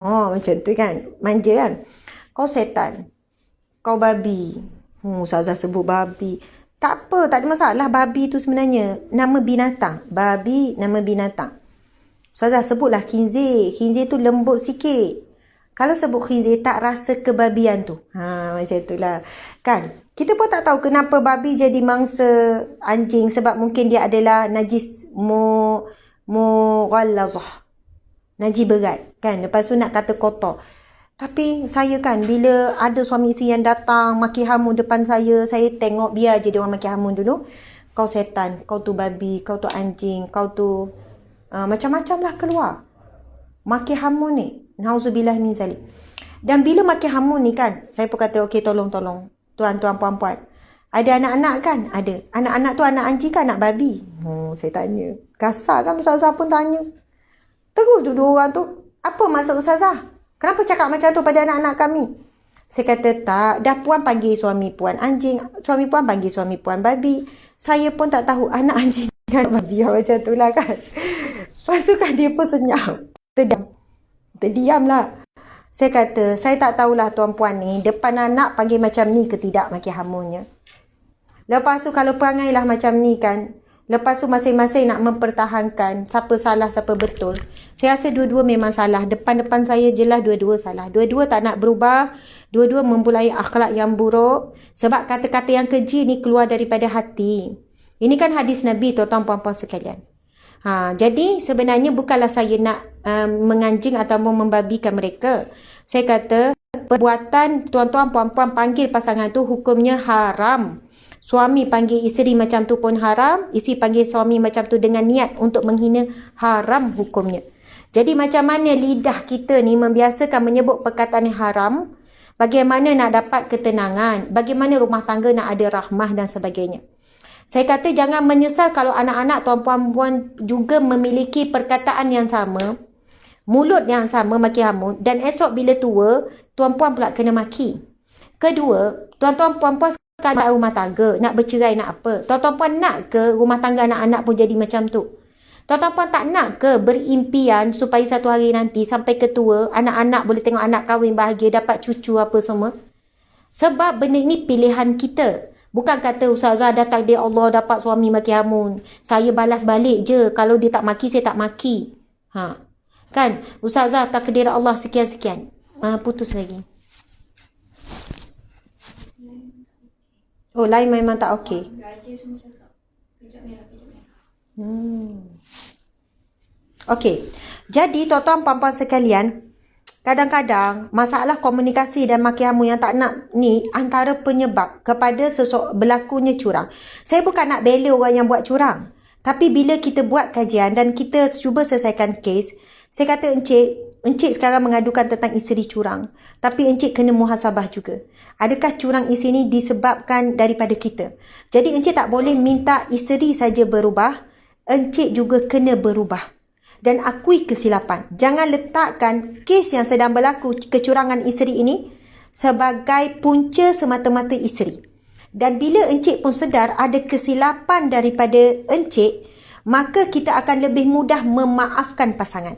Oh, macam tu kan. Manja kan. Kau setan. Kau babi. Ustazah sebut babi. Tak apa, tak ada masalah. Babi tu sebenarnya nama binatang. Babi nama binatang. Ustazah sebutlah khinzir. Khinzir tu lembut sikit. Kalau sebut khinzir tak rasa kebabian tu. Macam itulah. Kan? Kita pun tak tahu kenapa babi jadi mangsa anjing sebab mungkin dia adalah najis mughallazah. Najis berat. Kan? Lepas tu nak kata kotor. Tapi saya kan bila ada suami isteri yang datang maki hamun depan saya tengok biar je dia orang maki hamun dulu. Kau setan, kau tu babi, kau tu anjing, kau tu macam-macam lah keluar. Maki hamun ni. Nauzubillah min zalik. Dan bila maki hamun ni kan, saya pun kata okey tolong. Tuan-tuan puan-puan. Ada anak-anak kan? Ada. Anak-anak tu anak anjing kan anak babi? Saya tanya. Kasar kan ustazah pun tanya. Terus duduk orang tu. Apa maksud ustazah? Kenapa cakap macam tu pada anak-anak kami? Saya kata tak. Dah puan panggil suami puan anjing. Suami puan panggil suami puan babi. Saya pun tak tahu anak anjing kan babi. Macam tu lah kan. Lepas tu kan dia pun senyap. Terdiam lah. Saya kata, saya tak tahulah tuan-puan ni. Depan anak panggil macam ni ke tidak maki hamunnya. Lepas tu kalau perangai lah macam ni kan. Lepas tu masing-masing nak mempertahankan siapa salah, siapa betul. Saya rasa dua-dua memang salah. Depan-depan saya jelas dua-dua salah. Dua-dua tak nak berubah. Dua-dua memulai akhlak yang buruk. Sebab kata-kata yang keji ni keluar daripada hati. Ini kan hadis Nabi tuan-tuan puan-puan sekalian. Jadi sebenarnya bukanlah saya nak menganjing atau membabikan mereka. Saya kata perbuatan tuan-tuan puan-puan panggil pasangan tu hukumnya haram. Suami panggil isteri macam tu pun haram. Isteri panggil suami macam tu dengan niat untuk menghina, haram hukumnya. Jadi macam mana lidah kita ni membiasakan menyebut perkataan yang haram. Bagaimana nak dapat ketenangan. Bagaimana rumah tangga nak ada rahmah dan sebagainya. Saya kata jangan menyesal kalau anak-anak tuan-puan puan juga memiliki perkataan yang sama. Mulut yang sama maki hamun. Dan esok bila tua, tuan-puan pula kena maki. Kedua, tuan-tuan puan-puan sekarang nak rumah tangga, nak bercerai, nak apa? Tuan-tuan puan nak ke rumah tangga anak-anak pun jadi macam tu? Tuan-tuan puan tak nak ke berimpian supaya satu hari nanti sampai ketua, anak-anak boleh tengok anak kahwin bahagia, dapat cucu apa semua? Sebab benda ini pilihan kita. Bukan kata ustazah dah takdir Allah dapat suami maki hamun. Saya balas balik je. Kalau dia tak maki, saya tak maki. Kan? Ustazah takdir Allah sekian-sekian. Putus lagi. Oh, lain memang tak okey. Okey. Jadi, tuan-tuan puan-puan sekalian, kadang-kadang masalah komunikasi dan maki hamun yang tak nak ni antara penyebab kepada berlakunya curang. Saya bukan nak bela orang yang buat curang. Tapi bila kita buat kajian dan kita cuba selesaikan kes, saya kata encik sekarang mengadukan tentang isteri curang. Tapi encik kena muhasabah juga. Adakah curang isteri ni disebabkan daripada kita? Jadi encik tak boleh minta isteri saja berubah. Encik juga kena berubah. Dan akui kesilapan. Jangan letakkan kes yang sedang berlaku kecurangan isteri ini sebagai punca semata-mata isteri. Dan bila encik pun sedar ada kesilapan daripada encik, maka kita akan lebih mudah memaafkan pasangan.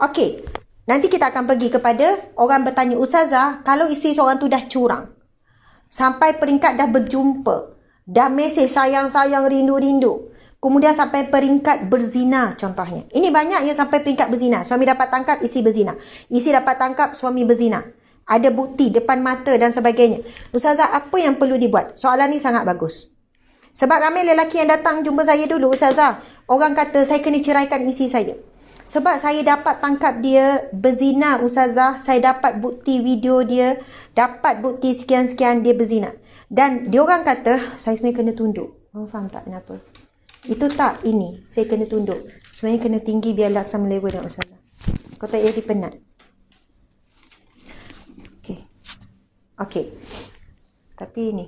Okey, nanti kita akan pergi kepada orang bertanya, ustazah, kalau isteri seorang tu dah curang, sampai peringkat dah berjumpa, dah mesej sayang-sayang, rindu-rindu, kemudian sampai peringkat berzina contohnya. Ini banyak yang sampai peringkat berzina. Suami dapat tangkap, isteri berzina. Isteri dapat tangkap, suami berzina. Ada bukti depan mata dan sebagainya. Ustazah, apa yang perlu dibuat? Soalan ni sangat bagus. Sebab ramai lelaki yang datang jumpa saya dulu, ustazah, orang kata saya kena ceraikan isteri saya. Sebab saya dapat tangkap dia berzina, ustazah. Saya dapat bukti video dia. Dapat bukti sekian-sekian dia berzina. Dan diorang kata, saya sebenarnya kena tunduk. Faham tak kenapa? Itu tak ini. Saya kena tunduk. Sebenarnya kena tinggi biar laksa melewa dengan ustazah. Kau tak jadi penat. Okey. Tapi ini.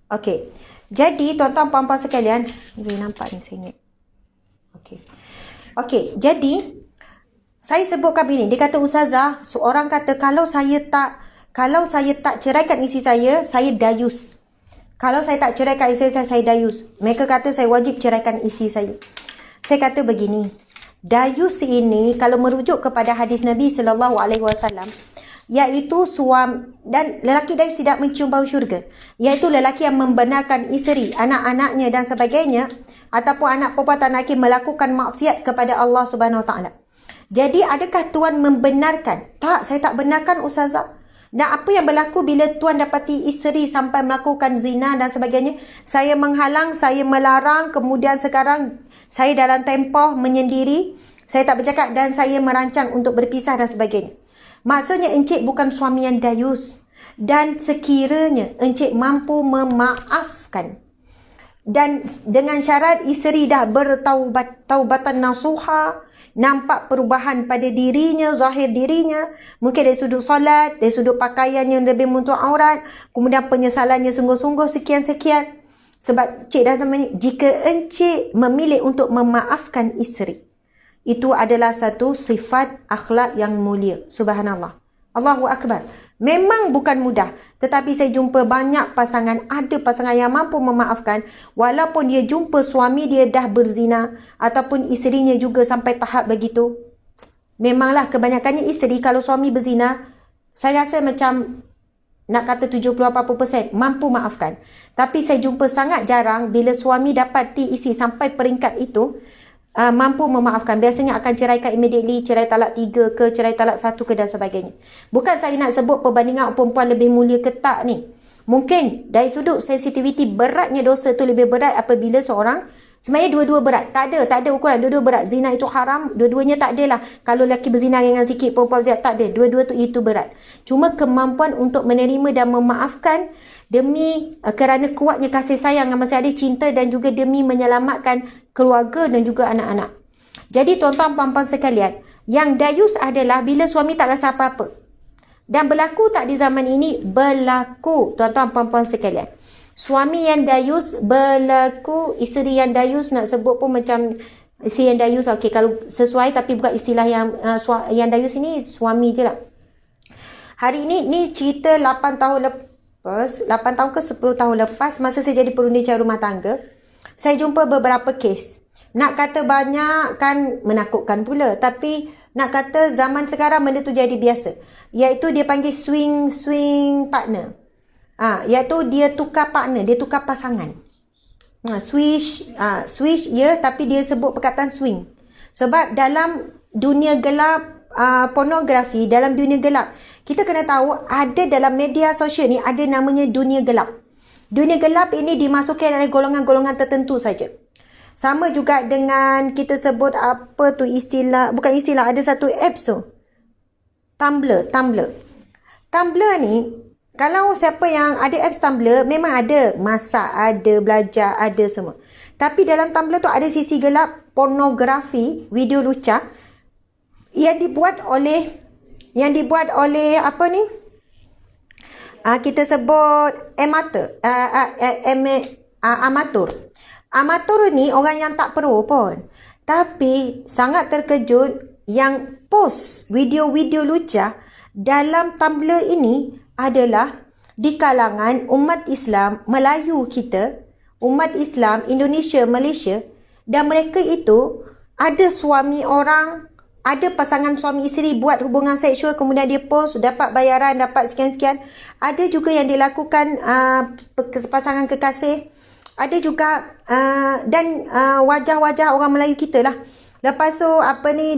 Okey. Jadi tuan-tuan puan-puan sekalian. Boleh nampak ni saya ingat. Okey. Jadi saya sebutkan begini. Dia kata ustazah. Seorang kata kalau saya tak ceraikan isteri saya dayus. Kalau saya tak ceraikan isteri saya dayus. Mereka kata saya wajib ceraikan isteri saya. Saya kata begini. Dayus ini kalau merujuk kepada hadis Nabi SAW, iaitu suami dan lelaki dayus tidak mencium bau syurga, iaitu lelaki yang membenarkan isteri, anak-anaknya dan sebagainya, ataupun anak perempuan atau anak lelaki melakukan maksiat kepada Allah Subhanahu Wa Taala. Jadi adakah tuan membenarkan? Tak, saya tak benarkan ustazah. Dan apa yang berlaku bila tuan dapati isteri sampai melakukan zina dan sebagainya? Saya menghalang, saya melarang, kemudian sekarang saya dalam tempoh menyendiri, saya tak bercakap dan saya merancang untuk berpisah dan sebagainya. Maksudnya encik bukan suami yang dayus. Dan sekiranya encik mampu memaafkan, dan dengan syarat isteri dah taubatan nasuha, nampak perubahan pada dirinya, zahir dirinya, mungkin dari sudut solat, dari sudut pakaian yang lebih menutup aurat, kemudian penyesalannya sungguh-sungguh sekian-sekian. Sebab cik dah sama ni, jika encik memilih untuk memaafkan isteri, itu adalah satu sifat akhlak yang mulia. Subhanallah. Allahu Akbar. Memang bukan mudah. Tetapi saya jumpa banyak pasangan, ada pasangan yang mampu memaafkan walaupun dia jumpa suami dia dah berzina ataupun isterinya juga sampai tahap begitu. Memanglah kebanyakannya isteri kalau suami berzina, saya rasa macam nak kata 70-80% mampu maafkan. Tapi saya jumpa sangat jarang bila suami dapati isteri sampai peringkat itu, mampu memaafkan. Biasanya akan ceraikan immediately, cerai talak 3 ke, cerai talak 1 ke dan sebagainya. Bukan saya nak sebut perbandingan perempuan lebih mulia ke tak ni. Mungkin dari sudut sensitivity, beratnya dosa tu lebih berat apabila seorang, sebenarnya dua-dua berat. Tak ada ukuran, dua-dua berat. Zina itu haram, dua-duanya tak adalah. Kalau lelaki berzina dengan sikit, perempuan berzina, tak ada. Dua-dua tu itu berat. Cuma kemampuan untuk menerima dan memaafkan demi kerana kuatnya kasih sayang yang masih ada, cinta, dan juga demi menyelamatkan keluarga dan juga anak-anak. Jadi tuan-tuan puan-puan sekalian, yang dayus adalah bila suami tak rasa apa-apa. Dan berlaku tak di zaman ini? Berlaku tuan-tuan puan-puan sekalian. Suami yang dayus berlaku, isteri yang dayus, nak sebut pun macam isteri yang dayus, okey kalau sesuai, tapi bukan istilah yang dayus ini, suami je lah. Hari ini, ni cerita 8 tahun lepas, 8 tahun ke 10 tahun lepas, masa saya jadi perunding rumah tangga, saya jumpa beberapa kes. Nak kata banyak kan menakutkan pula, tapi nak kata zaman sekarang benda tu jadi biasa. Iaitu dia panggil swing partner. Iaitu dia tukar partner, dia tukar pasangan. Switch ya, tapi dia sebut perkataan swing. Sebab dalam dunia gelap pornografi, dalam dunia gelap, kita kena tahu ada dalam media sosial ni ada namanya dunia gelap. Dunia gelap ini dimasukkan oleh golongan-golongan tertentu saja. Sama juga dengan kita sebut apa tu istilah, bukan istilah, ada satu apps tu. Tumblr. Tumblr ni, kalau siapa yang ada apps Tumblr, memang ada masak, ada belajar, ada semua. Tapi dalam Tumblr tu ada sisi gelap, pornografi, video lucah yang dibuat oleh apa ni? Kita sebut amatur. Amatur ni orang yang tak pro pun. Tapi sangat terkejut yang post video-video lucah dalam Tumblr ini adalah di kalangan umat Islam Melayu kita, umat Islam Indonesia, Malaysia, dan mereka itu ada suami orang, ada pasangan suami isteri buat hubungan seksual, kemudian dia post, dapat bayaran, dapat sekian-sekian. Ada juga yang dilakukan pasangan kekasih. Ada juga dan wajah-wajah orang Melayu kita lah. Lepas tu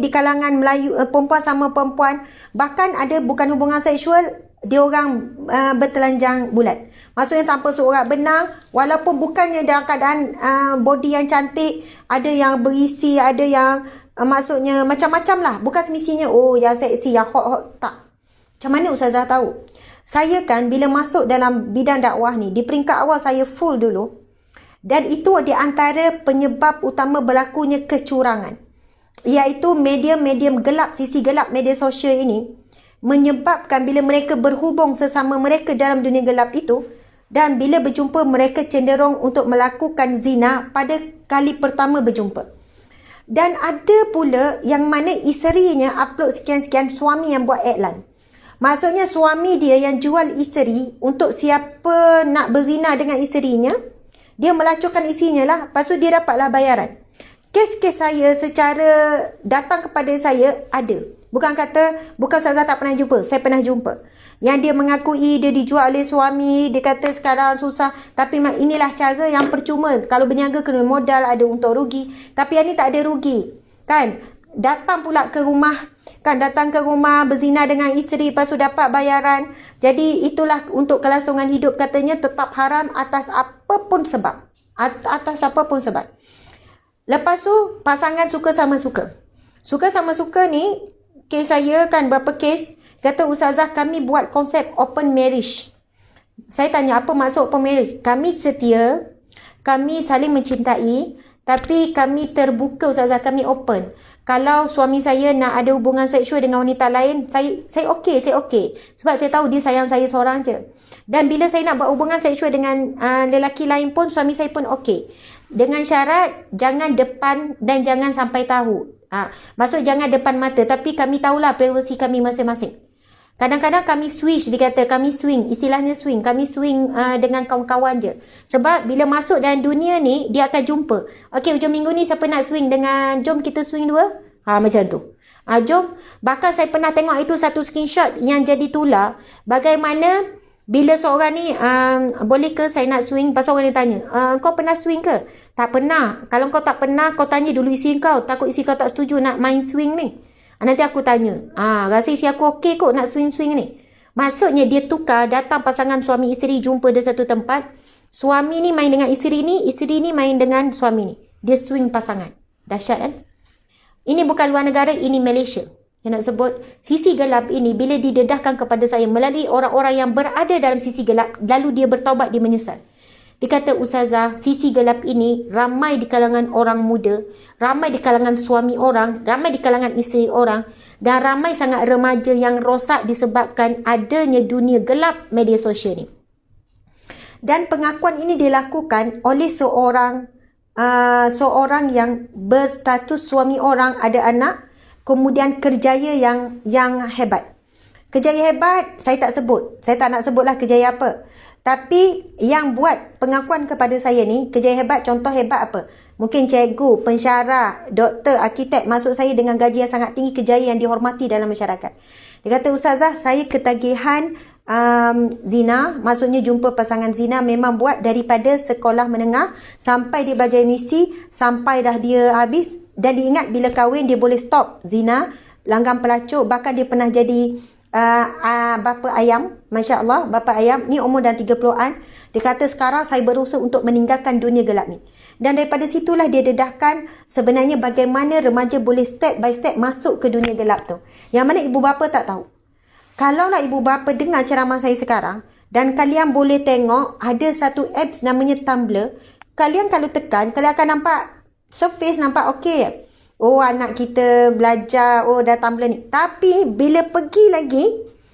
di kalangan Melayu, perempuan sama perempuan, bahkan ada bukan hubungan seksual, dia orang bertelanjang bulat. Maksudnya tanpa seorak benang, walaupun bukannya dalam keadaan body yang cantik, ada yang berisi, ada yang maksudnya macam-macam lah. Bukan semestinya yang seksi, yang hot, tak. Macam mana Ustazah tahu? Saya kan bila masuk dalam bidang dakwah ni, di peringkat awal saya full dulu. Dan itu di antara penyebab utama berlakunya kecurangan. Iaitu medium-medium gelap, sisi gelap media sosial ini menyebabkan bila mereka berhubung sesama mereka dalam dunia gelap itu, dan bila berjumpa mereka cenderung untuk melakukan zina pada kali pertama berjumpa. Dan ada pula yang mana isterinya upload sekian-sekian, suami yang buat iklan. Maksudnya suami dia yang jual isteri untuk siapa nak berzina dengan isterinya, dia melacurkan isinya lah. Lepas tu dia dapatlah bayaran. kes-kes saya secara datang kepada saya ada. Bukan Ustazah tak pernah jumpa. Saya pernah jumpa. Yang dia mengakui dia dijual oleh suami, dia kata sekarang susah. Tapi inilah cara yang percuma. Kalau berniaga kena modal, ada untung rugi. Tapi yang ni tak ada rugi. Kan? Datang pula ke rumah. Kan? Datang ke rumah, berzina dengan isteri, lepas tu dapat bayaran. Jadi itulah untuk kelangsungan hidup katanya tetap haram atas apapun sebab. Atas apapun sebab. Lepas tu, pasangan suka sama suka. Suka sama suka ni, kes saya kan berapa kes, kata Ustazah kami buat konsep open marriage. Saya tanya apa maksud open marriage? Kami setia, kami saling mencintai, tapi kami terbuka Ustazah, kami open. Kalau suami saya nak ada hubungan seksual dengan wanita lain, saya okey. Sebab saya tahu dia sayang saya seorang je. Dan bila saya nak buat hubungan seksual dengan lelaki lain pun, suami saya pun okey. Dengan syarat, jangan depan dan jangan sampai tahu. Maksud jangan depan mata, tapi kami tahulah privasi kami masing-masing. Kadang-kadang kami switch, dia kata kami swing, istilahnya swing. Kami swing dengan kawan-kawan je. Sebab bila masuk dalam dunia ni, dia akan jumpa. Okey, hujung minggu ni siapa nak swing dengan, jom kita swing dua. Macam tu. Jom. Bahkan saya pernah tengok itu satu screenshot yang jadi tular. Bagaimana bila seorang ni, boleh ke saya nak swing? Pasal orang dia tanya, kau pernah swing ke? Tak pernah. Kalau kau tak pernah, kau tanya dulu isteri kau. Takut isteri kau tak setuju nak main swing ni. Nanti aku tanya, rasa isteri aku okey kot nak swing-swing ni. Maksudnya dia tukar, datang pasangan suami isteri jumpa di satu tempat. Suami ni main dengan isteri ni main dengan suami ni. Dia swing pasangan. Dahsyat kan? Ini bukan luar negara, ini Malaysia. Yang nak sebut, sisi gelap ini bila didedahkan kepada saya melalui orang-orang yang berada dalam sisi gelap, lalu dia bertaubat, dia menyesal. Dia kata, Ustazah, sisi gelap ini ramai di kalangan orang muda, ramai di kalangan suami orang, ramai di kalangan isteri orang, dan ramai sangat remaja yang rosak disebabkan adanya dunia gelap media sosial ni. Dan pengakuan ini dilakukan oleh seorang yang berstatus suami orang, ada anak, kemudian kerjaya yang hebat. Kerjaya hebat, saya tak sebut. Saya tak nak sebutlah kerjaya apa. Tapi yang buat pengakuan kepada saya ni, kerjaya hebat, contoh hebat apa? Mungkin cikgu, pensyarah, doktor, arkitek. Maksud saya dengan gaji yang sangat tinggi, kerjaya yang dihormati dalam masyarakat. Dia kata, Ustazah, saya ketagihan zina. Maksudnya jumpa pasangan zina, memang buat daripada sekolah menengah sampai dia belajar universiti, sampai dah dia habis. Dan dia ingat bila kahwin dia boleh stop zina, langgan pelacur. Bahkan dia pernah jadi bapa ayam, Masya Allah, bapa ayam ni umur dah 30-an. Dia kata sekarang saya berusaha untuk meninggalkan dunia gelap ni. Dan daripada situlah dia dedahkan sebenarnya bagaimana remaja boleh step by step masuk ke dunia gelap tu, yang mana ibu bapa tak tahu. Kalaulah ibu bapa dengar ceramah saya sekarang, dan kalian boleh tengok ada satu apps namanya Tumblr. Kalian kalau tekan, kalian akan nampak surface, nampak okey. Oh, anak kita belajar, oh dah Tumblr ni. Tapi bila pergi lagi,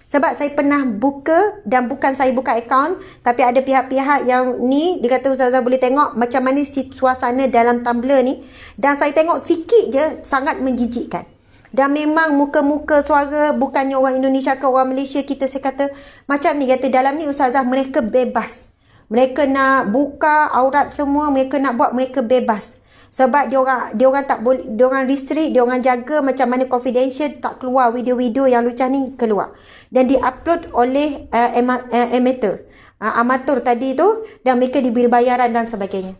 sebab saya pernah buka, dan bukan saya buka akaun, tapi ada pihak-pihak yang ni, dia kata Ustazah boleh tengok macam mana suasana dalam Tumblr ni. Dan saya tengok sikit je, sangat menjijikkan. Dan memang muka-muka suara, bukannya orang Indonesia ke orang Malaysia, saya kata macam ni, kata dalam ni Ustazah mereka bebas. Mereka nak buka aurat semua, mereka nak buat, mereka bebas. Sebab dia orang tak boleh, dia orang restrict, dia orang jaga macam mana confidential, tak keluar video-video yang lucah ni keluar. Dan diupload oleh amatur tadi tu, dan mereka diberi bayaran dan sebagainya.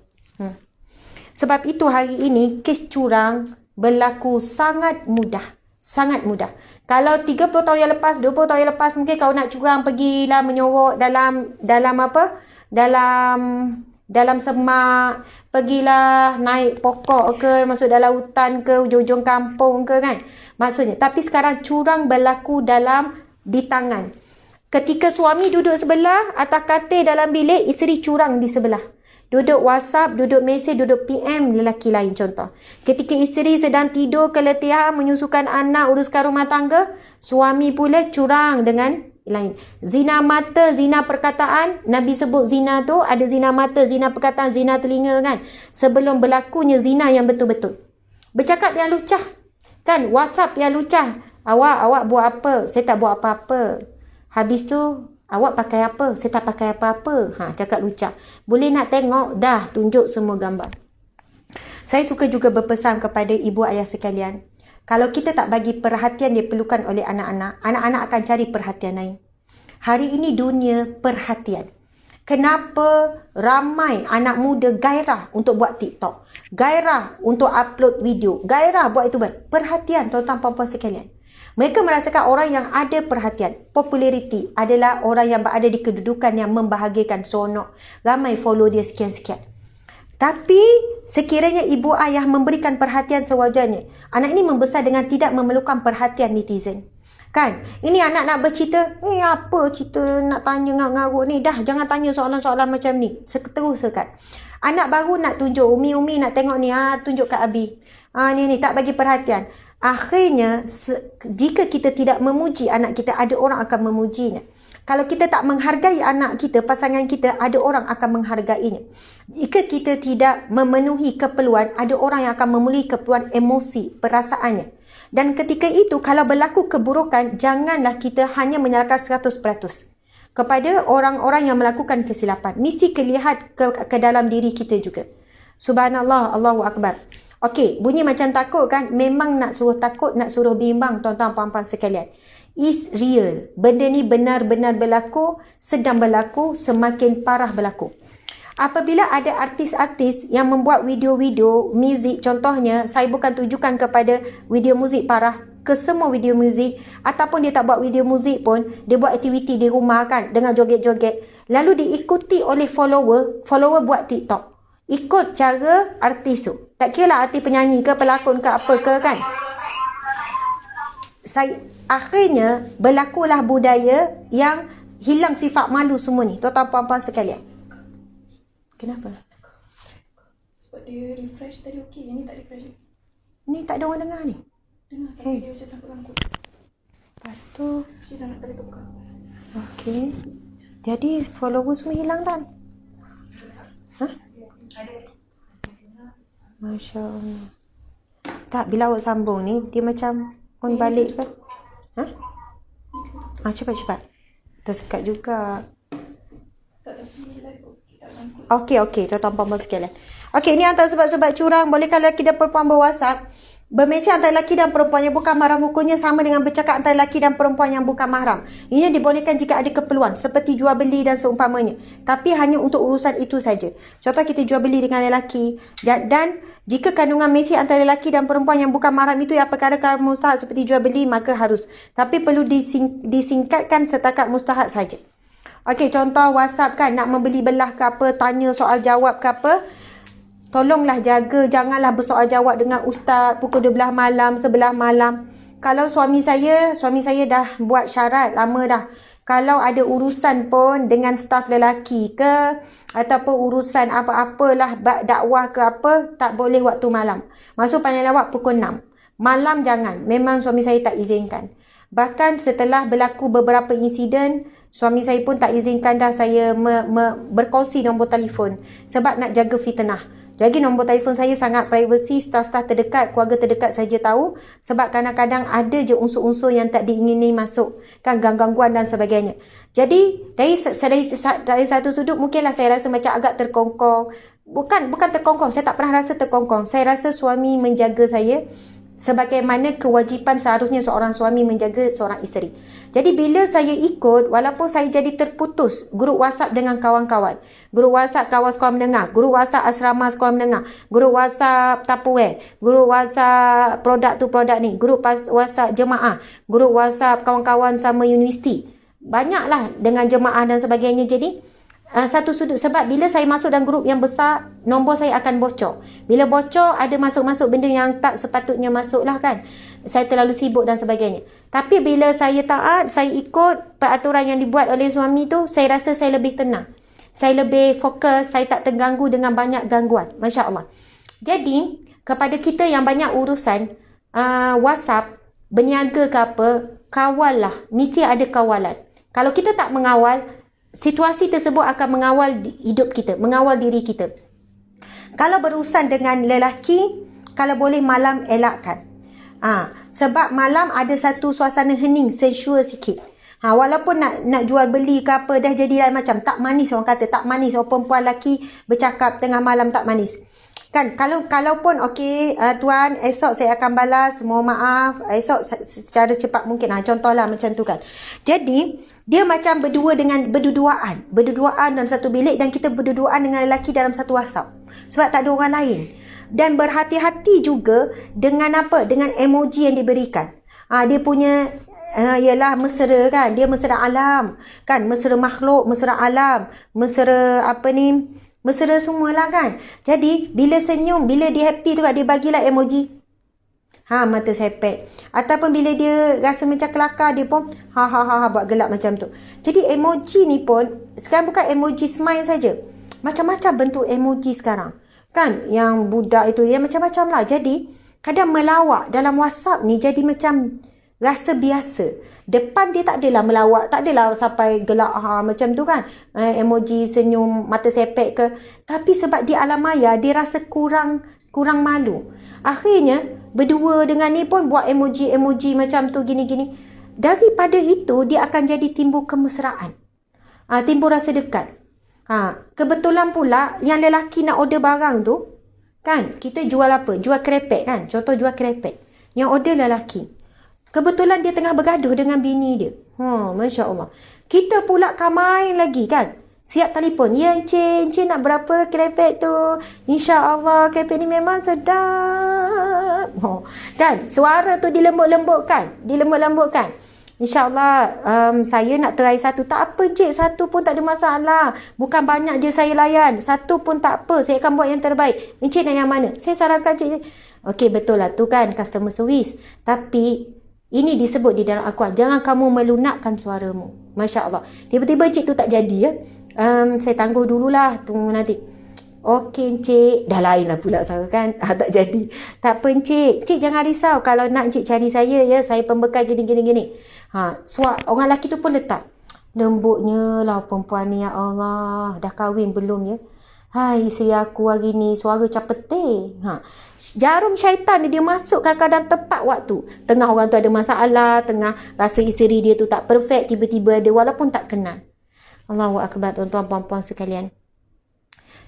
Sebab itu hari ini kes curang berlaku sangat mudah. Sangat mudah. Kalau 30 tahun yang lepas, 20 tahun yang lepas, mungkin kau nak curang, pergilah menyorok dalam apa? Dalam semak, pergilah naik pokok ke, masuk dalam hutan ke, ujung-ujung kampung ke kan. Maksudnya, tapi sekarang curang berlaku di tangan. Ketika suami duduk sebelah, atas katil dalam bilik, isteri curang di sebelah. Duduk WhatsApp, duduk mesej, duduk PM lelaki lain contoh. Ketika isteri sedang tidur keletihan, menyusukan anak, uruskan rumah tangga, suami pula curang dengan lain. Zina mata, zina perkataan. Nabi sebut zina tu ada zina mata, zina perkataan, zina telinga kan. Sebelum berlakunya zina yang betul-betul. Bercakap yang lucah. Kan WhatsApp yang lucah. Awak buat apa? Saya tak buat apa-apa. Habis tu awak pakai apa? Saya tak pakai apa-apa. Cakap lucah. Boleh nak tengok? Dah tunjuk semua gambar. Saya suka juga berpesan kepada ibu ayah sekalian, kalau kita tak bagi perhatian yang diperlukan oleh anak-anak, anak-anak akan cari perhatian lain. Hari ini dunia perhatian. Kenapa ramai anak muda gairah untuk buat TikTok, gairah untuk upload video, gairah buat itu buat perhatian, tuan-tuan puan-puan sekalian. Mereka merasakan orang yang ada perhatian, populariti adalah orang yang berada di kedudukan yang membahagiakan, seronok, ramai follow dia sekian-sekian. Tapi sekiranya ibu ayah memberikan perhatian sewajarnya, anak ini membesar dengan tidak memerlukan perhatian netizen. Kan? Ini anak nak bercerita, apa cerita nak tanya ngarut ni? Dah, jangan tanya soalan-soalan macam ni. Seterusnya kan. Anak baru nak tunjuk, Umi nak tengok ni, tunjuk kat Abi. Ni, tak bagi perhatian. Akhirnya, jika kita tidak memuji anak kita, ada orang akan memujinya. Kalau kita tak menghargai anak kita, pasangan kita, ada orang akan menghargainya. Jika kita tidak memenuhi keperluan, ada orang yang akan memenuhi keperluan emosi, perasaannya. Dan ketika itu, kalau berlaku keburukan, janganlah kita hanya menyalahkan 100% kepada orang-orang yang melakukan kesilapan. Mesti lihat ke dalam diri kita juga. Subhanallah, Allahu Akbar. Okey, bunyi macam takut kan? Memang nak suruh takut, nak suruh bimbang, tuan-tuan puan-puan sekalian. Is real. Benda ni benar-benar berlaku, sedang berlaku, semakin parah berlaku. Apabila ada artis-artis yang membuat video-video muzik, contohnya, saya bukan tujukan kepada video muzik parah, ke semua video muzik, ataupun dia tak buat video muzik pun, dia buat aktiviti di rumah kan, dengan joget-joget, lalu diikuti oleh follower buat TikTok. Ikut cara artis tu. Tak kira lah artis penyanyi ke, pelakon ke, apa ke kan. Akhirnya, berlakulah budaya yang hilang sifat malu semua ni, tuan-tuan puan-puan sekalian. Kenapa? Sebab dia refresh tadi okey, yang ni tak refresh. Ni tak ada orang dengar ni. Dengar tapi dia macam sangkut-sangkut. Lepas tu, Dia dah nak tarik tukar. okey. Jadi follower semua hilang tak? Masya Allah. Tak, bila awak sambung ni, dia macam on balik ke? Cepat-cepat. Tersekat juga. Tak, tapi live okey, tak sangkut. Okey, tuan-tuan puan-puan sekalian. Okey, ni antara sebab-sebab curang. Bolehkah lelaki dan perempuan berwhatsapp? Bermesej antara lelaki dan perempuan yang bukan mahram hukumnya sama dengan bercakap antara lelaki dan perempuan yang bukan mahram. Ini dibolehkan jika ada keperluan seperti jual beli dan seumpamanya. Tapi hanya untuk urusan itu saja. Contoh kita jual beli dengan lelaki, dan jika kandungan mesej antara lelaki dan perempuan yang bukan mahram itu yang perkara mustahak seperti jual beli, maka harus. Tapi perlu disingkatkan setakat mustahak saja. Okey, contoh WhatsApp kan, nak membeli belah ke apa, tanya soal jawab ke apa, tolonglah jaga, janganlah bersoal jawab dengan ustaz pukul 12 malam, 11 malam. Kalau suami saya dah buat syarat lama dah. Kalau ada urusan pun dengan staf lelaki ke, ataupun urusan apa-apalah, dakwah ke apa, tak boleh waktu malam. Masuk panjang lawak pukul 6. Malam jangan, memang suami saya tak izinkan. Bahkan setelah berlaku beberapa insiden, suami saya pun tak izinkan dah saya berkongsi nombor telefon sebab nak jaga fitnah. Jadi nombor telefon saya sangat privacy, staf-staf terdekat, keluarga terdekat saja tahu, sebab kadang-kadang ada je unsur-unsur yang tak diingini masuk, kan, gangguan dan sebagainya. Jadi dari satu sudut mungkinlah saya rasa macam agak terkongkong. Bukan terkongkong, saya tak pernah rasa terkongkong. Saya rasa suami menjaga saya sebagaimana kewajipan seharusnya seorang suami menjaga seorang isteri. Jadi bila saya ikut, walaupun saya jadi terputus grup WhatsApp dengan kawan-kawan, grup WhatsApp kawan sekolah menengah, grup WhatsApp asrama sekolah menengah, grup WhatsApp Tupperware, grup WhatsApp produk tu produk ni, grup WhatsApp jemaah, grup WhatsApp kawan-kawan sama universiti, banyaklah dengan jemaah dan sebagainya. Jadi satu sudut, sebab bila saya masuk dalam grup yang besar, nombor saya akan bocor. Bila bocor, ada masuk-masuk benda yang tak sepatutnya masuk lah kan. Saya terlalu sibuk dan sebagainya. Tapi bila saya taat, saya ikut peraturan yang dibuat oleh suami tu, saya rasa saya lebih tenang. Saya lebih fokus, saya tak terganggu dengan banyak gangguan. Masya Allah. Jadi, kepada kita yang banyak urusan, WhatsApp, berniaga ke apa, kawal lah. Mesti ada kawalan. Kalau kita tak mengawal, situasi tersebut akan mengawal hidup kita, mengawal diri kita. Kalau berurusan dengan lelaki, kalau boleh malam elakkan. Sebab malam ada satu suasana hening, sensual sikit. Walaupun nak jual beli ke apa, dah jadi lain macam. Tak manis, orang kata tak manis. Orang perempuan lelaki bercakap tengah malam tak manis. Kan kalaupun okey tuan, esok saya akan balas, mohon maaf, esok secara cepat mungkin. Contohlah macam tu kan. Jadi dia macam berduaan dalam satu bilik, dan kita berduaan dengan lelaki dalam satu WhatsApp. Sebab tak ada orang lain. Dan berhati-hati juga dengan apa? Dengan emoji yang diberikan. Dia punya ialah mesra kan. Dia mesra alam kan, mesra makhluk, mesra alam, mesra mesra semualah kan. Jadi bila senyum, bila dia happy tu kan, dia bagilah emoji mata sepet. Ataupun bila dia rasa macam kelakar, dia pun buat gelak macam tu. Jadi emoji ni pun sekarang bukan emoji smile saja. Macam-macam bentuk emoji sekarang. Kan yang budak itu dia macam-macam lah. Jadi kadang melawak dalam WhatsApp ni jadi macam rasa biasa. Depan dia tak adalah melawak, tak adalah sampai gelak macam tu kan. Emoji senyum mata sepet ke. Tapi sebab di alam maya dia rasa kurang malu. Akhirnya berdua dengan ni pun buat emoji macam tu gini-gini. Daripada itu dia akan jadi timbul kemesraan. Timbul rasa dekat. Kebetulan pula yang lelaki nak order barang tu kan, kita jual apa? Jual krepek kan. Contoh jual krepek. Yang order lelaki. Kebetulan dia tengah bergaduh dengan bini dia. Masya Allah. Kita pula main lagi kan. Siap telefon. Ya Encik nak berapa krepek tu? Insya Allah krepek ni memang sedap. Kan? Suara tu dilembut-lembutkan. Insya Allah saya nak try satu. Tak apa Encik, satu pun tak ada masalah. Bukan banyak je saya layan. Satu pun tak apa. Saya akan buat yang terbaik. Encik nak yang mana? Saya sarankan Encik. Okey, betul lah tu kan customer service. Tapi ini disebut di dalam Al-Quran. Jangan kamu melunakkan suaramu. Masya Allah. Tiba-tiba Encik tu tak jadi ya. Saya tangguh dululah. Tunggu nanti. Okey Encik. Dah lain lah pula suara kan. Tak jadi. Tak apa Encik. Encik jangan risau. Kalau nak Encik cari saya ya. Saya pembekal gini. Orang lelaki tu pun letak. Lembutnya lah perempuan ni ya Allah. Dah kahwin belum ya? Hai, isteri aku hari ni suara capete. Jarum syaitan ni dia masuk kadang-kadang tepat waktu. Tengah orang tu ada masalah, tengah rasa isteri dia tu tak perfect, tiba-tiba ada walaupun tak kenal. Allahu Akbar, tuan-tuan puan-puan sekalian.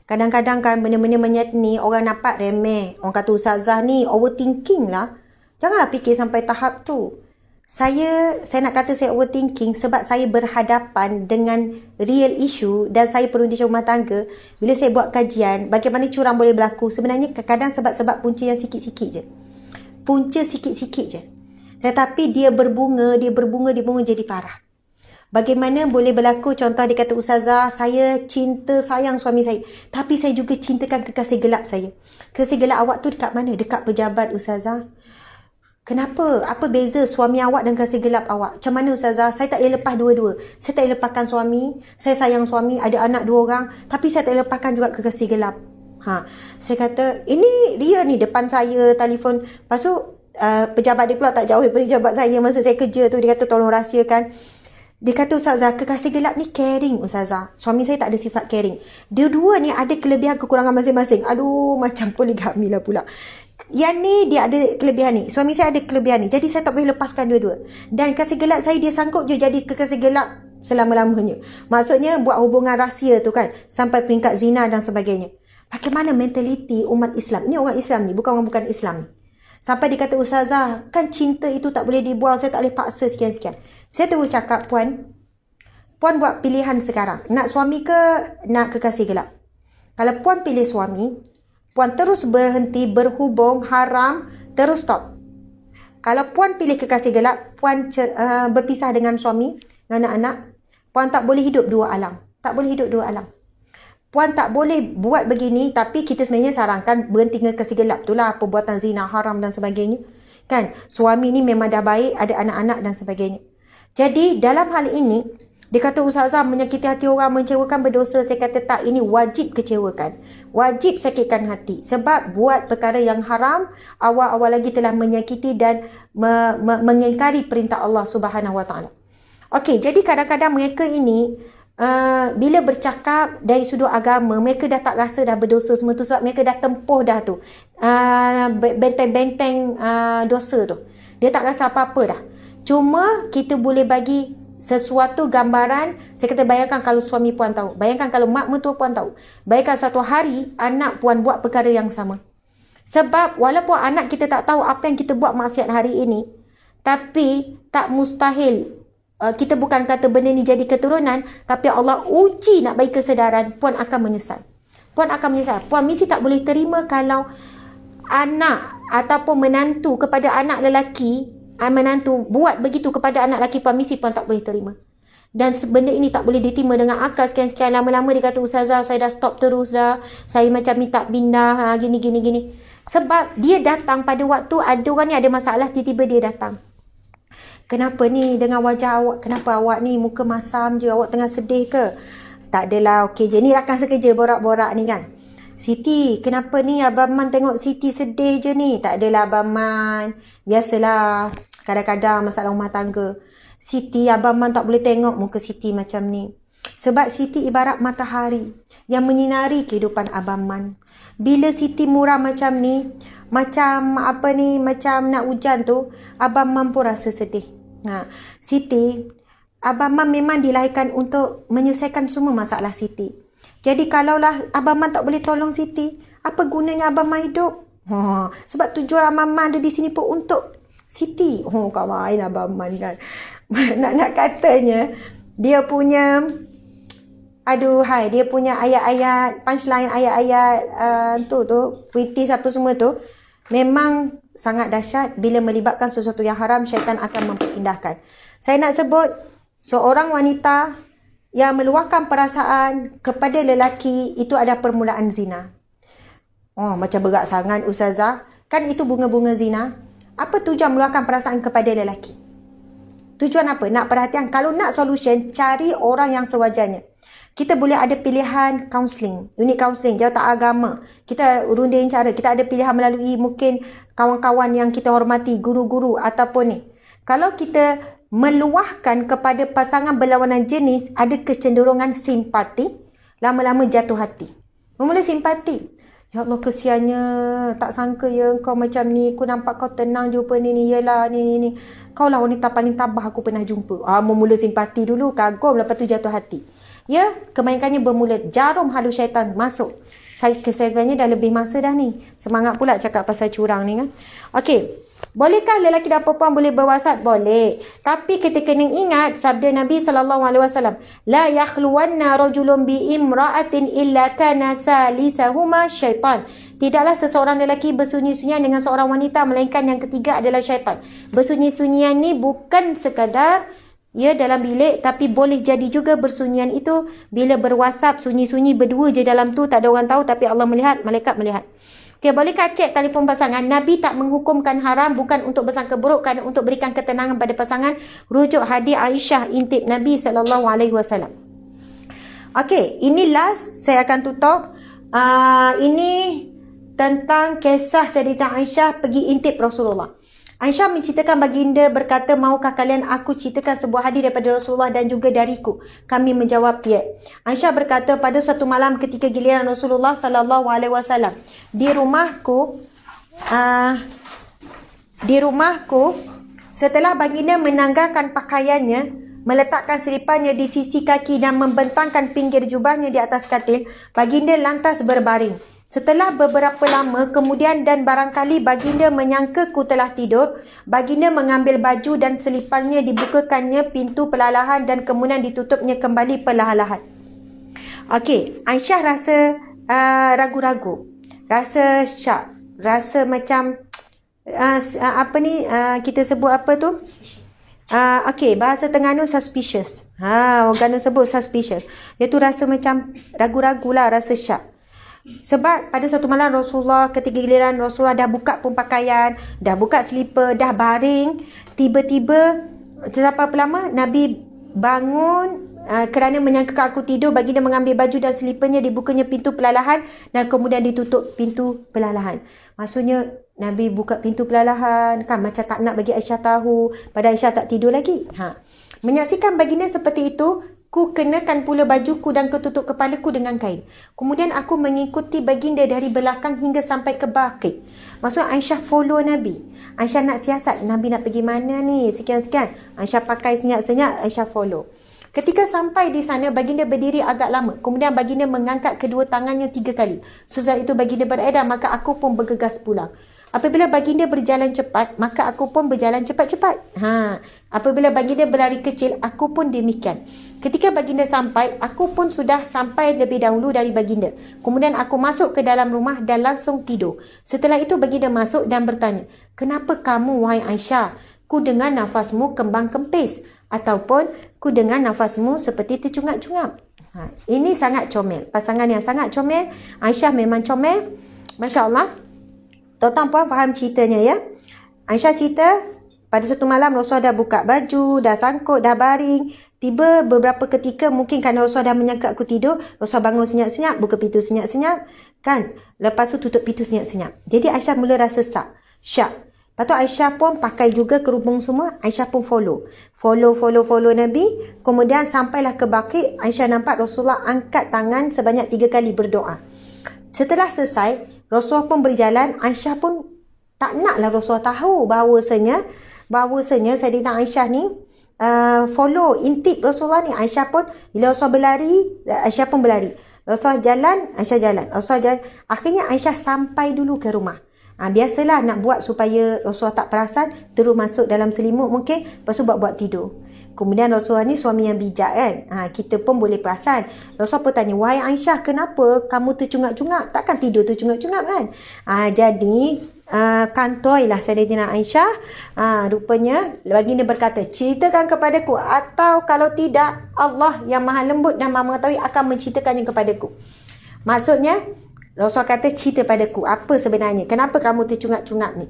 Kadang-kadang kan benda-benda macam ni orang nampak remeh. Orang kata ustazah ni overthinking lah. Janganlah fikir sampai tahap tu. Saya nak kata saya overthinking sebab saya berhadapan dengan real issue dan saya perunding rumah tangga. Bila saya buat kajian, bagaimana curang boleh berlaku, sebenarnya kadang sebab punca yang sikit-sikit je. Punca sikit-sikit je. Tetapi dia berbunga jadi parah. Bagaimana boleh berlaku, contoh dia kata ustazah, saya cinta sayang suami saya. Tapi saya juga cintakan kekasih gelap saya. Kekasih gelap awak tu dekat mana? Dekat pejabat ustazah. Kenapa? Apa beza suami awak dan kasih gelap awak? Macam mana ustazah? Saya tak boleh lepas dua-dua. Saya tak boleh lepaskan suami. Saya sayang suami. Ada anak 2 orang. Tapi saya tak boleh lepaskan juga kekasih gelap. Saya kata, ini dia ni depan saya telefon. Lepas tu, pejabat dia pula tak jauh daripada pejabat saya. Masa saya kerja tu, dia kata tolong rahsiakan. Dia kata ustazah, kekasih gelap ni caring ustazah. Suami saya tak ada sifat caring. Dia-dua ni ada kelebihan kekurangan masing-masing. Aduh, macam poligami lah pula. Yang ni dia ada kelebihan ni. Suami saya ada kelebihan ni. Jadi saya tak boleh lepaskan dua-dua. Dan kasih gelap saya dia sangkut je jadi kekasih gelap selama-lamanya. Maksudnya buat hubungan rahsia tu kan. Sampai peringkat zina dan sebagainya. Bagaimana mentaliti umat Islam? Ni orang Islam ni. Bukan orang bukan Islam ni. Sampai dia kata ustazah, kan cinta itu tak boleh dibuang. Saya tak boleh paksa sekian-sekian. Saya terus cakap, puan buat pilihan sekarang. Nak suami ke nak kekasih gelap? Kalau puan pilih suami, puan terus berhenti berhubung haram, terus stop. Kalau puan pilih kekasih gelap, puan berpisah dengan suami, dengan anak-anak, puan tak boleh hidup 2 alam. Tak boleh hidup 2 alam. Puan tak boleh buat begini, tapi kita sebenarnya sarankan berhenti dengan kekasih gelap. Itulah perbuatan zina, haram dan sebagainya. Kan? Suami ni memang dah baik, ada anak-anak dan sebagainya. Jadi dalam hal ini, dia kata ustazah menyakiti hati orang, mengecewakan berdosa. Saya kata tak, ini wajib kecewakan. Wajib sakitkan hati. Sebab buat perkara yang haram, awal-awal lagi telah menyakiti dan mengingkari perintah Allah Subhanahu Wa Taala. Okey, jadi kadang-kadang mereka ini, bila bercakap dari sudut agama, mereka dah tak rasa dah berdosa semua tu sebab mereka dah tempuh dah tu. Benteng-benteng dosa tu. Dia tak rasa apa-apa dah. Cuma kita boleh bagi sesuatu gambaran. Saya kata bayangkan kalau suami puan tahu, bayangkan kalau mak mertua puan tahu, bayangkan satu hari anak puan buat perkara yang sama. Sebab walaupun anak kita tak tahu apa yang kita buat maksiat hari ini, tapi tak mustahil, kita bukan kata benda ni jadi keturunan, tapi Allah uji nak bagi kesedaran, puan akan menyesal. Puan akan menyesal. Puan mesti tak boleh terima kalau anak ataupun menantu kepada anak lelaki, menantu buat begitu kepada anak lelaki, puan mesti puan tak boleh terima. Dan benda ini tak boleh diterima dengan akal. Sekian-sekian lama-lama dia kata, Ustazah saya dah stop terus dah, saya macam minta pindah, gini. Sebab dia datang pada waktu ada orang ni ada masalah, tiba-tiba dia datang. Kenapa ni dengan wajah awak, kenapa awak ni muka masam je, awak tengah sedih ke? Tak adalah, okey je, ni rakan sekerja borak-borak ni kan. Siti, kenapa ni Abang Man tengok Siti sedih je ni? Tak adalah Abang Man, biasalah kadang-kadang masalah rumah tangga. Siti, Abang Man tak boleh tengok muka Siti macam ni. Sebab Siti ibarat matahari yang menyinari kehidupan Abang Man. Bila Siti muram macam ni, macam macam nak hujan tu, Abang Man pun rasa sedih. Siti, Abang Man memang dilahirkan untuk menyelesaikan semua masalah Siti. Jadi kalaulah Abang Man tak boleh tolong Siti, apa gunanya Abang Man hidup? Sebab tujuan Abang Man ada di sini pun untuk Siti. Kau main Abang Man kan. nak katanya dia punya dia punya ayat-ayat punchline, ayat-ayat tu puitis apa semua tu memang sangat dahsyat. Bila melibatkan sesuatu yang haram, syaitan akan mempindahkan. Saya nak sebut seorang wanita yang meluahkan perasaan kepada lelaki, itu ada permulaan zina. Macam berat sangat Ustazah, kan itu bunga-bunga zina. Apa tujuan meluahkan perasaan kepada lelaki? Tujuan apa? Nak perhatian. Kalau nak solution, cari orang yang sewajarnya. Kita boleh ada pilihan kaunseling, unit kaunseling, jawatan agama. Kita runding cara. Kita ada pilihan melalui mungkin kawan-kawan yang kita hormati, guru-guru ataupun ni. Kalau kita meluahkan kepada pasangan berlawanan jenis, ada kecenderungan simpati, lama-lama jatuh hati. Memula simpati. Ya Allah, kesiannya, tak sangka ya kau macam ni, aku nampak kau tenang jumpa ni, yelah ni. Kau lah wanita paling tabah aku pernah jumpa. Memula simpati dulu, kagum, lepas tu jatuh hati. Ya, kebaikannya bermula jarum halus syaitan masuk. Sebenarnya dah lebih masa dah ni. Semangat pula cakap pasal curang ni kan. Okey. Bolehkah lelaki dan perempuan boleh berwasat? Boleh. Tapi kita kena ingat sabda Nabi SAW. La yakhluwanna rajulun bi imra'atin illa kana salisahuma syaitan. Tidaklah seseorang lelaki bersunyi-sunyian dengan seorang wanita, melainkan yang ketiga adalah syaitan. Bersunyi-sunyian ni bukan sekadar dalam bilik, tapi boleh jadi juga bersunyian itu bila berwasap, sunyi-sunyi berdua je dalam tu, tak ada orang tahu, tapi Allah melihat, malaikat melihat. Okay, bolehkah cek telefon pasangan? Nabi tak menghukumkan haram, bukan untuk bersangka buruk, kerana untuk berikan ketenangan pada pasangan. Rujuk hadis Aisyah intip Nabi SAW. Okey, ini last, saya akan tutup. Ini tentang kisah Sayyidatina Aisyah pergi intip Rasulullah. Aisyah menceritakan baginda berkata, maukah kalian aku ceritakan sebuah hadis daripada Rasulullah dan juga dariku? Kami menjawab, ya. Aisyah berkata, pada suatu malam ketika giliran Rasulullah SAW di rumahku, setelah baginda menanggalkan pakaiannya, meletakkan selipannya di sisi kaki dan membentangkan pinggir jubahnya di atas katil, baginda lantas berbaring. Setelah beberapa lama kemudian dan barangkali baginda menyangkaku telah tidur, baginda mengambil baju dan selipannya, dibukakannya pintu perlahan dan kemudian ditutupnya kembali perlahan-lahan. Okey, Aisyah rasa ragu-ragu, rasa syak, rasa macam kita sebut apa tu? Okey, bahasa Terengganu suspicious. Orang sebut suspicious. Dia tu rasa macam ragu-ragulah, rasa syak. Sebab pada suatu malam Rasulullah, ketika giliran Rasulullah dah buka pun pakaian, dah buka selipar, dah baring, tiba-tiba sampai lama Nabi bangun kerana menyangka aku tidur. Baginda mengambil baju dan seliparnya, dibukanya pintu perlahan dan kemudian ditutup pintu perlahan. Maksudnya Nabi buka pintu perlahan kan, macam tak nak bagi Aisyah tahu, pada Aisyah tak tidur lagi. Menyaksikan baginda seperti itu, Ku kenakan pula bajuku dan ketutup kepalaku dengan kain. Kemudian aku mengikuti baginda dari belakang hingga sampai ke Baqi. Maksudnya Aisyah follow Nabi. Aisyah nak siasat, Nabi nak pergi mana ni, sekian-sekian. Aisyah pakai senyap-senyap, Aisyah follow. Ketika sampai di sana, baginda berdiri agak lama. Kemudian baginda mengangkat kedua tangannya 3 kali. Sesudah itu baginda beredar, maka aku pun bergegas pulang. Apabila baginda berjalan cepat, maka aku pun berjalan cepat-cepat. Apabila baginda berlari kecil, aku pun demikian. Ketika baginda sampai, aku pun sudah sampai lebih dahulu dari baginda. Kemudian aku masuk ke dalam rumah dan langsung tidur. Setelah itu baginda masuk dan bertanya, "Kenapa kamu, wahai Aisyah? Ku dengar nafasmu kembang kempis. Ataupun ku dengar nafasmu seperti tercungap-cungap." Ini sangat comel. Pasangan yang sangat comel. Aisyah memang comel. Masya Allah. Tuan-tuan puan faham ceritanya ya. Aisyah cerita, pada satu malam Rasulullah dah buka baju, dah sangkut, dah baring. Tiba beberapa ketika, mungkin kerana Rasulullah dah menyangka aku tidur, Rasulullah bangun senyap-senyap, buka pintu senyap-senyap. Kan? Lepas tu tutup pintu senyap-senyap. Jadi Aisyah mula rasa syak. Lepas tu Aisyah pun pakai juga kerudung semua. Aisyah pun follow Nabi. Kemudian sampailah ke Baqi. Aisyah nampak Rasulullah angkat tangan sebanyak 3 kali berdoa. Setelah selesai, Rasulullah pun berjalan. Aisyah pun tak naklah Rasulullah tahu bahawasanya Sayyidatina Aisyah ni follow, intip Rasulullah ni. Aisyah pun, bila Rasulullah berlari, Aisyah pun berlari. Rasulullah jalan, Aisyah jalan. Rasulullah jalan. Akhirnya Aisyah sampai dulu ke rumah. Biasalah nak buat supaya Rasulullah tak perasan, terus masuk dalam selimut mungkin, lepas tu buat tidur. Kemudian Rasulullah ni suami yang bijak kan. Kita pun boleh perasan. Rasulullah pun tanya, "Wahai Aisyah, kenapa kamu tercungap-cungap? Takkan tidur tercungap-cungap kan?" Jadi kantoilah Sayyidatina Aisyah. Rupanya baginda berkata, "Ceritakan kepadaku, atau kalau tidak, Allah yang maha lembut dan maha mengetahui akan menceritakannya kepadaku." Maksudnya Rasulullah kata, "Cerita padaku, apa sebenarnya? Kenapa kamu tercungap-cungap ni?"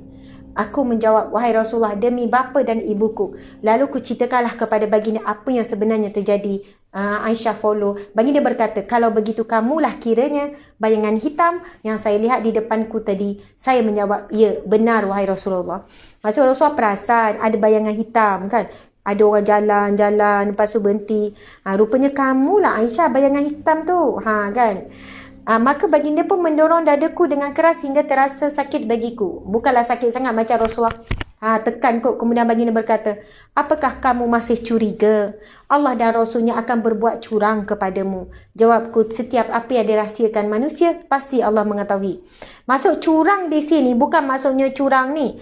Aku menjawab, "Wahai Rasulullah, demi bapa dan ibuku." Lalu ku ceritakanlah kepada baginda apa yang sebenarnya terjadi. Aisyah follow. Baginda berkata, "Kalau begitu kamulah kiranya bayangan hitam yang saya lihat di depanku tadi." Saya menjawab, "Ya, benar wahai Rasulullah." Maksud Rasulullah perasan ada bayangan hitam kan. Ada orang jalan-jalan, lepas tu berhenti. Rupanya kamulah Aisyah bayangan hitam tu. Kan. Maka baginda pun mendorong dadaku dengan keras hingga terasa sakit bagiku. Bukanlah sakit sangat macam Rasulullah tekan kot. Kemudian baginda berkata, "Apakah kamu masih curiga? Allah dan Rasulnya akan berbuat curang kepadamu." Jawabku, "Setiap apa yang dirahsiakan manusia, pasti Allah mengetahui." Maksud curang di sini bukan maksudnya curang ni.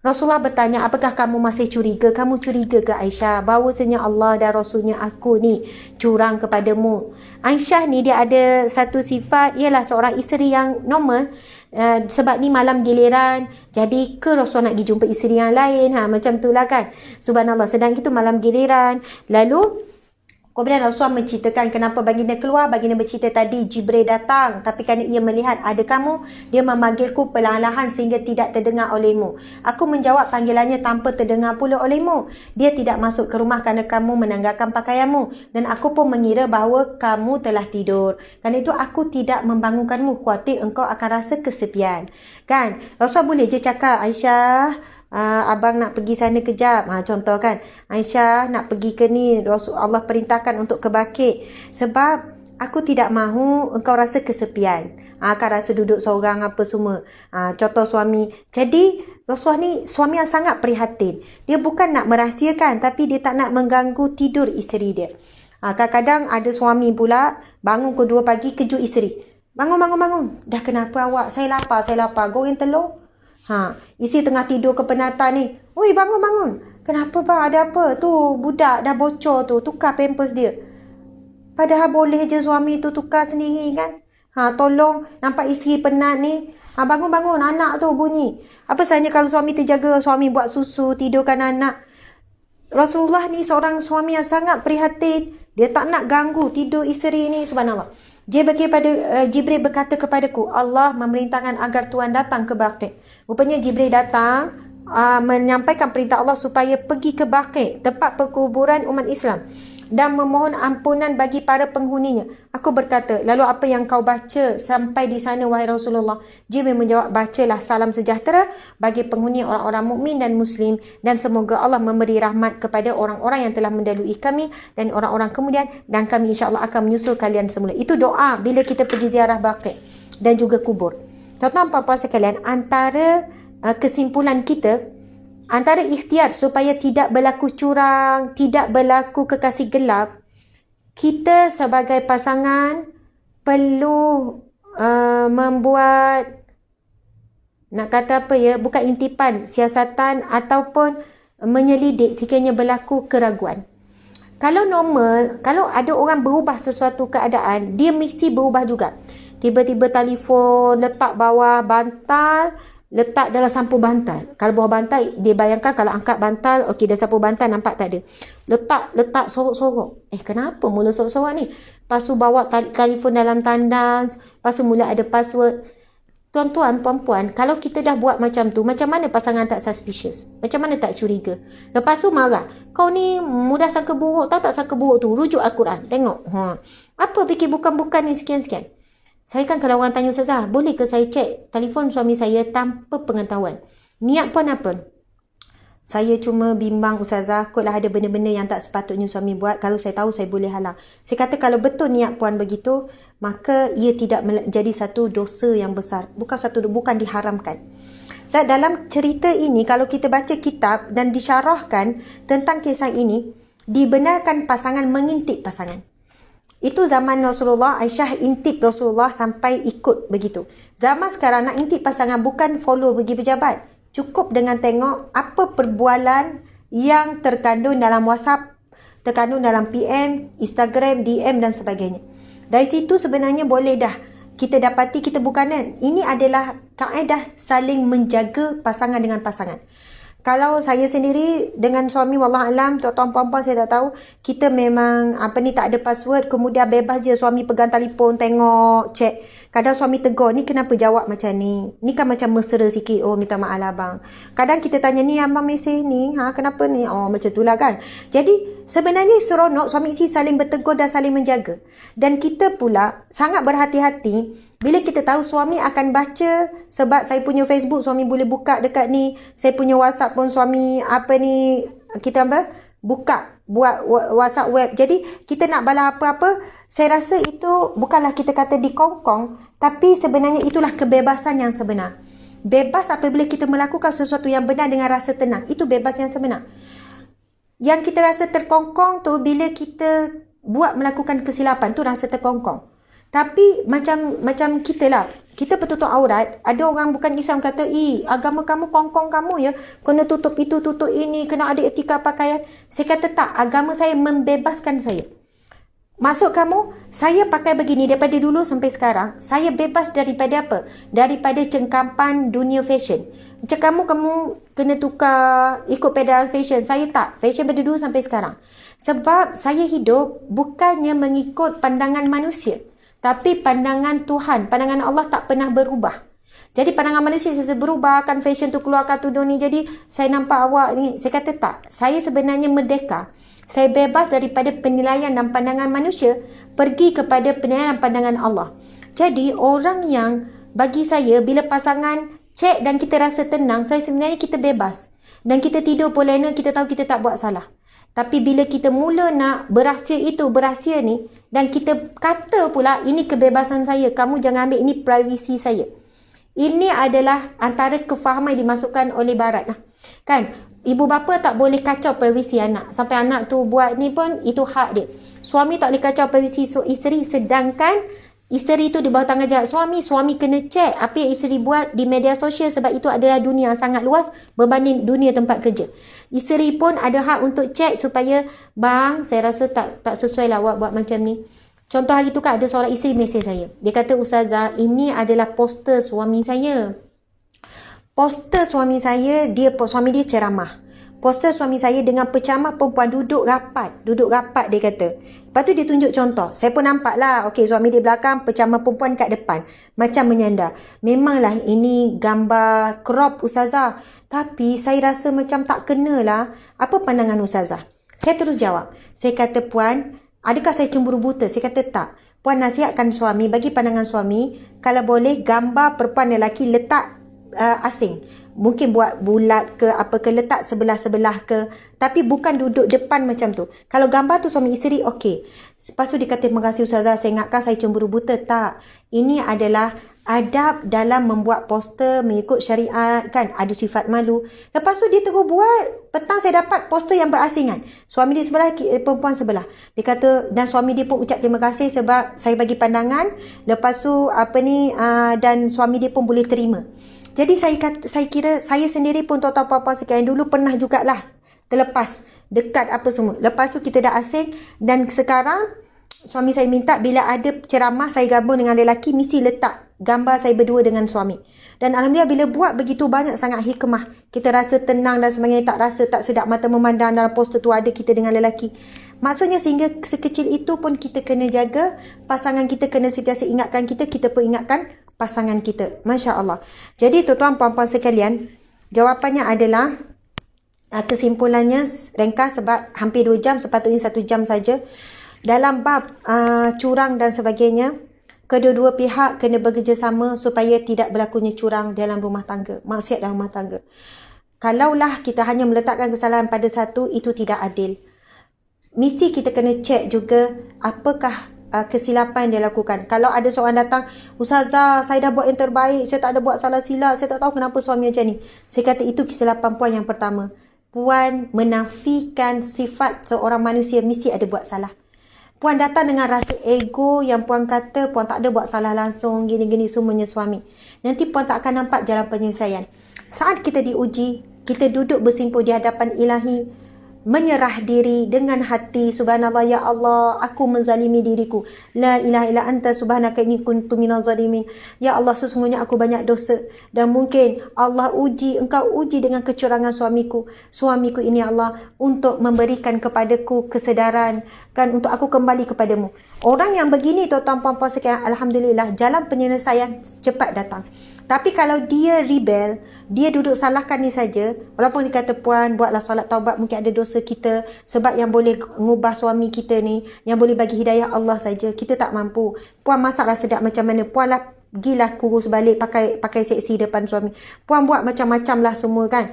Rasulullah bertanya, "Apakah kamu masih curiga? Kamu curiga ke Aisyah bahawasanya Allah dan Rasulnya aku ni curang kepadamu?" Aisyah ni dia ada satu sifat, ialah seorang isteri yang normal. Sebab ni malam giliran, jadi ke Rasulullah nak pergi jumpa isteri yang lain, macam tu lah kan. Subhanallah, sedang itu malam giliran. Lalu kemudian Rasulullah menceritakan kenapa baginda keluar. Baginda bercerita tadi Jibril datang, tapi kerana ia melihat ada kamu, dia memanggilku perlahan-lahan sehingga tidak terdengar olehmu. Aku menjawab panggilannya tanpa terdengar pula olehmu. Dia tidak masuk ke rumah kerana kamu menanggalkan pakaianmu, dan aku pun mengira bahawa kamu telah tidur. Kerana itu aku tidak membangunkanmu, khawatir engkau akan rasa kesepian. Kan? Rasulullah boleh je cakap, "Aisyah, abang nak pergi sana kejap." Contoh kan, "Aisyah nak pergi ke ni, Allah perintahkan untuk ke Baqi. Sebab aku tidak mahu engkau rasa kesepian. Akan rasa duduk seorang apa semua." Contoh suami. Jadi Rasulullah ni suami yang sangat prihatin. Dia bukan nak merahsiakan, tapi dia tak nak mengganggu tidur isteri dia. Kadang-kadang ada suami pula bangun pukul 2 pagi kejut isteri. Bangun. "Dah kenapa awak? Saya lapar. Goreng telur." Isteri tengah tidur kepenatan ni. "Oi, bangun. Kenapa bang? Ada apa? Tu budak dah bocor tu. Tukar pampers dia." Padahal boleh je suami tu tukar sendiri kan. Tolong, nampak isteri penat ni. Bangun. Anak tu bunyi. Apa salahnya kalau suami terjaga, suami buat susu, tidurkan anak. Rasulullah ni seorang suami yang sangat prihatin. Dia tak nak ganggu tidur isteri ni. Subhanallah. Jibril berkata kepadaku, "Allah memerintahkan agar Tuhan datang ke Baqi." Rupanya Jibril datang menyampaikan perintah Allah supaya pergi ke Baqi, tempat perkuburan umat Islam. dan memohon ampunan bagi para penghuninya. Aku berkata, lalu apa yang kau baca sampai di sana wahai Rasulullah? Jibril menjawab, bacalah salam sejahtera bagi penghuni orang-orang mukmin dan muslim, dan semoga Allah memberi rahmat kepada orang-orang yang telah mendahului kami dan orang-orang kemudian, dan kami insya-Allah akan menyusul kalian semula. Itu doa bila kita pergi ziarah Baqi' dan juga kubur. Tuan-tuan puan-puan sekalian, antara kesimpulan kita, antara ikhtiar supaya tidak berlaku curang, tidak berlaku kekasih gelap, kita sebagai pasangan perlu membuat, nak kata apa ya, bukan intipan, siasatan ataupun menyelidik sekiranya berlaku keraguan. Kalau normal, kalau ada orang berubah sesuatu keadaan, dia mesti berubah juga. Tiba-tiba telefon letak bawah bantal, letak dalam sampul bantal. Kalau bawah bantal, dia bayangkan kalau angkat bantal, okey, dah sampul bantal nampak tak ada. Letak sorok-sorok. Kenapa mula sorok-sorok ni? Lepas tu bawa telefon dalam tandas, lepas tu mula ada password. Tuan-tuan, puan-puan, kalau kita dah buat macam tu, macam mana pasangan tak suspicious? Macam mana tak curiga? Lepas tu marah. Kau ni mudah sangka buruk, tahu tak sangka buruk tu? Rujuk Al-Quran. Tengok. Apa fikir bukan-bukan ni sekian-sekian? Saya kan kalau orang tanya Ustazah, boleh ke saya cek telefon suami saya tanpa pengetahuan? Niat pun apa? Saya cuma bimbang Ustazah, kotlah ada benda-benda yang tak sepatutnya suami buat. Kalau saya tahu, saya boleh halang. Saya kata kalau betul niat puan begitu, maka ia tidak menjadi satu dosa yang besar. Bukan diharamkan. Dalam cerita ini, kalau kita baca kitab dan disyarahkan tentang kisah ini, dibenarkan pasangan mengintip pasangan. Itu zaman Rasulullah, Aisyah intip Rasulullah sampai ikut begitu. Zaman sekarang nak intip pasangan bukan follow pergi pejabat. Cukup dengan tengok apa perbualan yang terkandung dalam WhatsApp, terkandung dalam PM, Instagram, DM dan sebagainya. Dari situ sebenarnya boleh dah kita dapati kita bukanan. Ini adalah kaedah saling menjaga pasangan dengan pasangan. Kalau saya sendiri dengan suami, wallahualam, tuan-tuan puan-puan saya tak tahu, kita memang tak ada password, kemudian bebas je suami pegang telefon, tengok, cek. Kadang suami tegur, ni kenapa jawab macam ni? Ni kan macam mesra sikit. Oh, minta maaf lah abang. Kadang kita tanya, ni abang mesej ni, kenapa ni? Oh, macam tu lah kan. Jadi sebenarnya seronok suami isteri saling bertegur dan saling menjaga. Dan kita pula sangat berhati-hati bila kita tahu suami akan baca, sebab saya punya Facebook suami boleh buka dekat ni, saya punya WhatsApp pun suami kita buka buat WhatsApp web. Jadi kita nak balas apa-apa, saya rasa itu bukanlah kita kata dikongkong, tapi sebenarnya itulah kebebasan yang sebenar. Bebas apabila kita melakukan sesuatu yang benar dengan rasa tenang. Itu bebas yang sebenar. Yang kita rasa terkongkong tu bila kita melakukan kesilapan tu rasa terkongkong. Tapi macam kita lah, kita bertutup aurat, ada orang bukan Islam kata, agama kamu kongkong kamu ya, kena tutup itu, tutup ini, kena ada etika pakaian. Saya kata tak, agama saya membebaskan saya. Maksud kamu, saya pakai begini daripada dulu sampai sekarang, saya bebas daripada apa? Daripada cengkapan dunia fashion. Macam kamu kena tukar ikut pedalan fashion, saya tak. Fashion daripada dulu sampai sekarang. Sebab saya hidup bukannya mengikut pandangan manusia, tapi pandangan Tuhan, pandangan Allah tak pernah berubah. Jadi pandangan manusia saya berubah, kan fashion tu keluarkan tudung ni, jadi saya nampak awak ni. Saya kata tak, saya sebenarnya merdeka. Saya bebas daripada penilaian dan pandangan manusia, pergi kepada penilaian dan pandangan Allah. Jadi orang yang bagi saya, bila pasangan cek dan kita rasa tenang, saya sebenarnya kita bebas. Dan kita tidur pun lena, kita tahu kita tak buat salah. Tapi bila kita mula nak berahsia itu, berahsia ni, dan kita kata pula, ini kebebasan saya, kamu jangan ambil, ini privasi saya. Ini adalah antara kefahaman yang dimasukkan oleh Barat. Kan? Ibu bapa tak boleh kacau privasi anak. Sampai anak tu buat ni pun, itu hak dia. Suami tak boleh kacau privasi isteri, sedangkan isteri tu di bawah tanggungjawab suami kena cek apa yang isteri buat di media sosial, sebab itu adalah dunia yang sangat luas berbanding dunia tempat kerja. Isteri pun ada hak untuk cek supaya, bang, saya rasa tak sesuai lah awak buat macam ni. Contoh hari tu kan ada seorang isteri mesej saya. Dia kata, Ustazah, ini adalah poster suami saya. Poster suami saya, suami dia ceramah. Poster suami saya dengan penceramah perempuan duduk rapat dia kata. Lepas tu dia tunjuk contoh. Saya pun nampak lah, okey, suami dia belakang, penceramah perempuan kat depan. Macam menyandar. Memanglah ini gambar crop Ustazah. Tapi saya rasa macam tak kena lah. Apa pandangan Ustazah? Saya terus jawab. Saya kata, puan, adakah saya cemburu buta? Saya kata tak. Puan nasihatkan suami, bagi pandangan suami, kalau boleh gambar perempuan dan lelaki letak asing. Mungkin buat bulat ke apa ke, letak sebelah-sebelah ke, tapi bukan duduk depan macam tu. Kalau gambar tu suami isteri, okey. Lepas tu dia kata, terima kasih Ustazah, saya ingatkan saya cemburu buta. Tak. Ini adalah adab dalam membuat poster mengikut syariat, kan, ada sifat malu. Lepas tu dia terus buat, petang saya dapat poster yang berasingan, suami dia sebelah, perempuan sebelah. Dia kata, dan suami dia pun ucap terima kasih sebab saya bagi pandangan, lepas tu dan suami dia pun boleh terima. Jadi saya kira saya sendiri pun, tuan-tuan puan-puan sekalian, dulu pernah jugalah terlepas dekat apa semua. Lepas tu kita dah asing, dan sekarang suami saya minta bila ada ceramah saya gabung dengan lelaki, mesti letak gambar saya berdua dengan suami. Dan alhamdulillah bila buat begitu banyak sangat hikmah, kita rasa tenang dan sebagainya, tak rasa tak sedap mata memandang dalam poster tu ada kita dengan lelaki. Maksudnya sehingga sekecil itu pun kita kena jaga, pasangan kita kena sentiasa ingatkan kita pun ingatkan pasangan kita. Masya Allah. Jadi tuan-tuan puan-puan sekalian, jawapannya adalah, kesimpulannya ringkas sebab hampir 2 jam, sepatutnya 1 jam saja. Dalam bab curang dan sebagainya, kedua-dua pihak kena bekerjasama supaya tidak berlakunya curang dalam rumah tangga, maksiat dalam rumah tangga. Kalaulah kita hanya meletakkan kesalahan pada satu, itu tidak adil. Mesti kita kena cek juga apakah kesilapan yang dia lakukan. Kalau ada seorang datang, Ustazah, saya dah buat yang terbaik, saya tak ada buat salah silap, saya tak tahu kenapa suami macam ni. Saya kata itu kesilapan puan yang pertama. Puan menafikan sifat seorang manusia mesti ada buat salah. Puan datang dengan rasa ego yang puan kata puan tak ada buat salah langsung, gini-gini semuanya suami. Nanti puan tak akan nampak jalan penyelesaian. Saat kita diuji, kita duduk bersimpuh di hadapan ilahi, menyerah diri dengan hati, subhanallah, ya Allah, aku menzalimi diriku, la ilaha illa anta subhanaka inni kuntu minaz zalimin. Ya Allah, sesungguhnya aku banyak dosa, dan mungkin Allah engkau uji dengan kecurangan suamiku ini Allah, untuk memberikan kepadaku kesedaran, kan, untuk aku kembali kepadamu. Orang yang begini, tuan-tuan puan-puan sekalian, alhamdulillah jalan penyelesaian cepat datang. Tapi kalau dia rebel, dia duduk salahkan ni saja, walaupun dia kata, puan buatlah solat taubat, mungkin ada dosa kita, sebab yang boleh mengubah suami kita ni, yang boleh bagi hidayah Allah saja, kita tak mampu. Puan masaklah sedap macam mana, puan lah gilah kurus balik, pakai seksi depan suami, puan buat macam-macam lah semua, kan,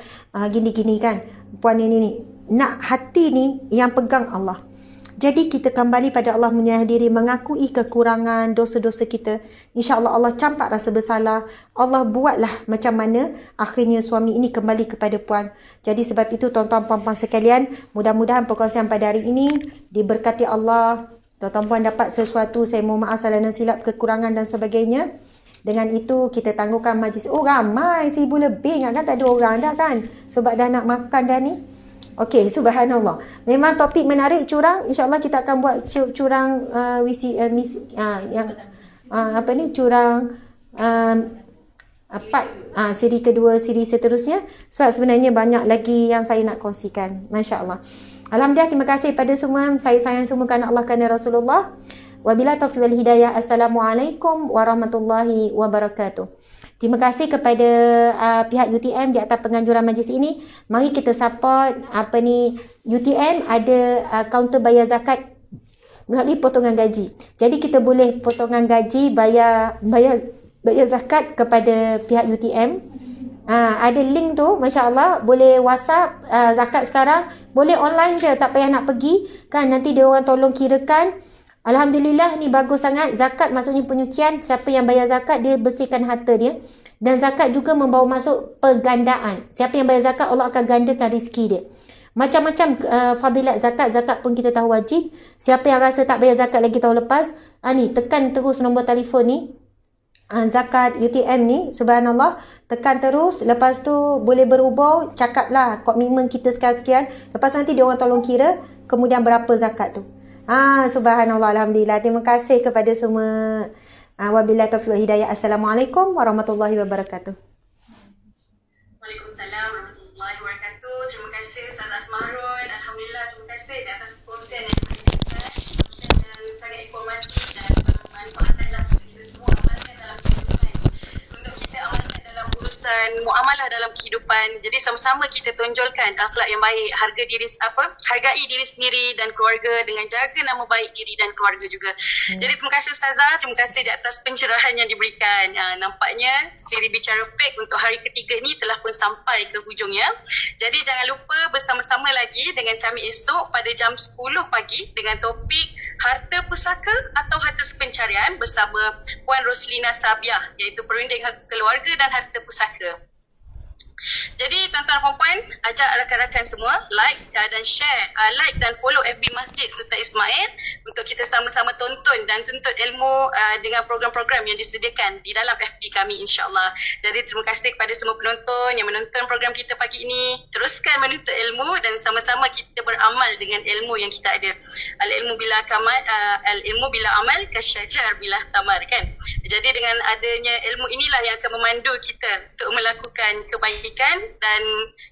gini-gini, kan, puan ni nak hati ni yang pegang Allah. Jadi kita kembali pada Allah, menyerah diri, mengakui kekurangan, dosa-dosa kita. InsyaAllah Allah campak rasa bersalah. Allah buatlah macam mana akhirnya suami ini kembali kepada puan. Jadi sebab itu tuan-tuan puan-puan sekalian, mudah-mudahan perkongsian pada hari ini diberkati Allah. Tuan-tuan puan dapat sesuatu, saya mohon maaf salah dan silap, kekurangan dan sebagainya. Dengan itu kita tangguhkan majlis. Oh ramai, 1,000 lebih, kan tak ada orang dah, kan, sebab dah nak makan dah ni. Okey, subhanallah. Memang topik menarik, curang. InsyaAllah kita akan buat curang curang siri kedua, siri seterusnya. Sebab sebenarnya banyak lagi yang saya nak kongsikan. Masya Allah. Alhamdulillah, terima kasih pada semua. Saya sayang semua kerana Allah, kerana Rasulullah. Wabillahi taufiq wal hidayah. Assalamualaikum warahmatullahi wabarakatuh. Terima kasih kepada pihak UTM di atas penganjuran majlis ini. Mari kita support UTM ada kaunter bayar zakat melalui potongan gaji. Jadi kita boleh potongan gaji bayar zakat kepada pihak UTM. Ada link tu, masya-Allah, boleh WhatsApp zakat sekarang, boleh online je, tak payah nak pergi, kan, nanti dia orang tolong kirakan. Alhamdulillah, ni bagus sangat. Zakat maksudnya penyucian. Siapa yang bayar zakat, dia bersihkan harta dia. Dan zakat juga membawa masuk pergandaan. Siapa yang bayar zakat, Allah akan gandakan rezeki dia. Macam-macam fadilat zakat. Zakat pun kita tahu wajib. Siapa yang rasa tak bayar zakat lagi tahun lepas, ni tekan terus nombor telefon ni. Zakat UTM ni, subhanallah, tekan terus. Lepas tu boleh berhubung, cakaplah komitmen kita sekian-sekian. Lepas tu nanti dia orang tolong kira kemudian berapa zakat tu. Subhanallah, alhamdulillah. Terima kasih kepada semua. Wabillahi taufiq wal hidayah. Assalamualaikum warahmatullahi wabarakatuh. Waalaikumsalam warahmatullahi wabarakatuh. Terima kasih Ustaz Asmarun. Alhamdulillah, terima kasih di atas perkongsian yang diberikan. Dan sangat informatif dan bermanfaat dalam kita semua amalkan dalam kehidupan. Untuk kita amalkan dalam urusan muamalah beramallah dalam kehidupan. Jadi sama-sama kita tonjolkan akhlak yang baik, hargai diri sendiri dan keluarga dengan jaga nama baik diri dan keluarga juga. Jadi terima kasih Ustazah, terima kasih di atas pencerahan yang diberikan. Nampaknya siri bicara fake untuk hari ketiga ni telah pun sampai ke hujungnya. Jadi jangan lupa bersama-sama lagi dengan kami esok pada jam 10 pagi dengan topik harta pusaka atau harta pencarian bersama Puan Roslina Sabiah, iaitu perunding keluarga dan harta pusaka. Jadi tuan-tuan dan puan, ajak rakan-rakan semua like dan share, like dan follow FB Masjid Sultan Ismail untuk kita sama-sama tonton dan tuntut ilmu dengan program-program yang disediakan di dalam FB kami, insyaAllah. Jadi terima kasih kepada semua penonton yang menonton program kita pagi ini. Teruskan menuntut ilmu dan sama-sama kita beramal dengan ilmu yang kita ada. Al-ilmu bila amal kasyajar bila tamar, kan. Jadi dengan adanya ilmu inilah yang akan memandu kita untuk melakukan kebaikan dan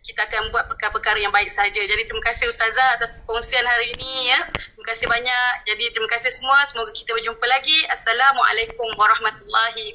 kita akan buat perkara-perkara yang baik saja. Jadi terima kasih Ustazah atas perkongsian hari ini ya. Terima kasih banyak. Jadi terima kasih semua. Semoga kita berjumpa lagi. Assalamualaikum warahmatullahi